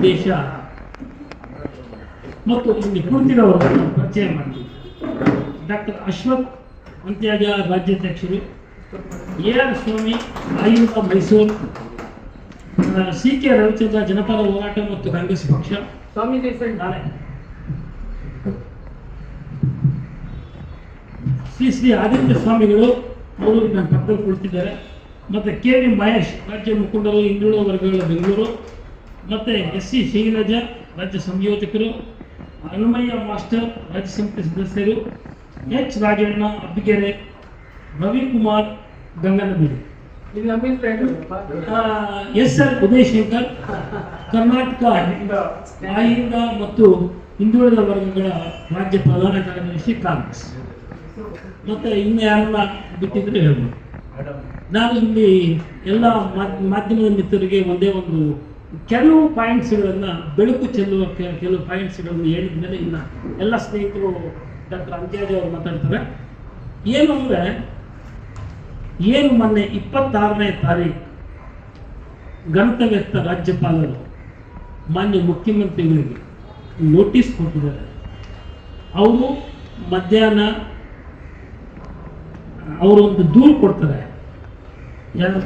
ಉದ್ದೇಶ ಮತ್ತು ಇಲ್ಲಿ ಕುಳಿತಿರೋರನ್ನು ಪರಿಚಯ ಮಾಡ್ತೀವಿ. ಡಾಕ್ಟರ್ ಅಶ್ವಥ್ ಅಂತ್ಯಾಜ ರಾಜ್ಯಾಧ್ಯಕ್ಷರು, AR ಸ್ವಾಮಿ ಆಯುಧ ಮೈಸೂರು, CK ರವಿಚಂದ್ರ ಜನಪದ ಹೋರಾಟ ಮತ್ತು ಕಾಂಗ್ರೆಸ್ ಪಕ್ಷ, ಸ್ವಾಮಿ ದೇಸಾಯಿ ನಾಳೆ, ಶ್ರೀ ಆದಿತ್ಯ ಸ್ವಾಮಿಗಳು ಅವರು ನನ್ನ ಪಕ್ಕದಲ್ಲಿ ಕುಳಿತಿದ್ದಾರೆ, ಮತ್ತು KV ಮಹೇಶ್ ರಾಜ್ಯ ಮುಖಂಡರು ಹಿಂದುಳಿದ ವರ್ಗಗಳ ಬೆಂಗಳೂರು, ಮತ್ತು SC ಶೈಲಜಾ ರಾಜ್ಯ ಸಂಯೋಜಕರು, ಹನುಮಯ್ಯ ಮಾಸ್ಟರ್ ರಾಜ್ಯ ಸಮಿತಿ ಸದಸ್ಯರು, H ರಾಜಣ್ಣ ಅಬ್ಬಿಗೆರೆ, ರವಿಕುಮಾರ್ ಗಂಗನಬೀಡು, SR ಉದಯಶಂಕರ್ ಕರ್ನಾಟಕ ಆಯುಧ ಮತ್ತು ಹಿಂದುಳಿದ ವರ್ಗಗಳ ರಾಜ್ಯ ಪ್ರಧಾನ ಕಾರ್ಯದರ್ಶಿ ಕಾಂಗ್ರೆಸ್. ಮತ್ತೆ ಇನ್ನು ಯಾರನ್ನ ಬಿಟ್ಟಿದ್ರೆ ಹೇಳ್ಬೋದು. ನಾನು ಇಲ್ಲಿ ಎಲ್ಲ ಮಾಧ್ಯಮದ ಮಿತ್ರರಿಗೆ ಒಂದೇ ಒಂದು ಕೆಲವು ಪಾಯಿಂಟ್ಸ್ಗಳನ್ನು ಬೆಳಕು ಚೆಲ್ಲುವ ಕೆಲವು ಪಾಯಿಂಟ್ಸ್ಗಳನ್ನು ಹೇಳಿದ ಮೇಲೆ ಇನ್ನು ಎಲ್ಲ ಸ್ನೇಹಿತರು ಡಾಕ್ಟರ್ ಅಂತ್ಯಾಜ್ ಅವರು ಮಾತಾಡ್ತಾರೆ. ಏನು ಅಂದರೆ, ಏನು ಮೊನ್ನೆ 26ನೇ ತಾರೀಕು ಗಣತವ್ಯಸ್ಥ ರಾಜ್ಯಪಾಲರು ಮಾನ್ಯ ಮುಖ್ಯಮಂತ್ರಿಗಳಿಗೆ ನೋಟಿಸ್ ಕೊಟ್ಟಿದ್ದಾರೆ. ಅವರು ಮಧ್ಯಾಹ್ನ ಅವರು ಒಂದು ದೂರು ಕೊಡ್ತಾರೆ. ಯಾರು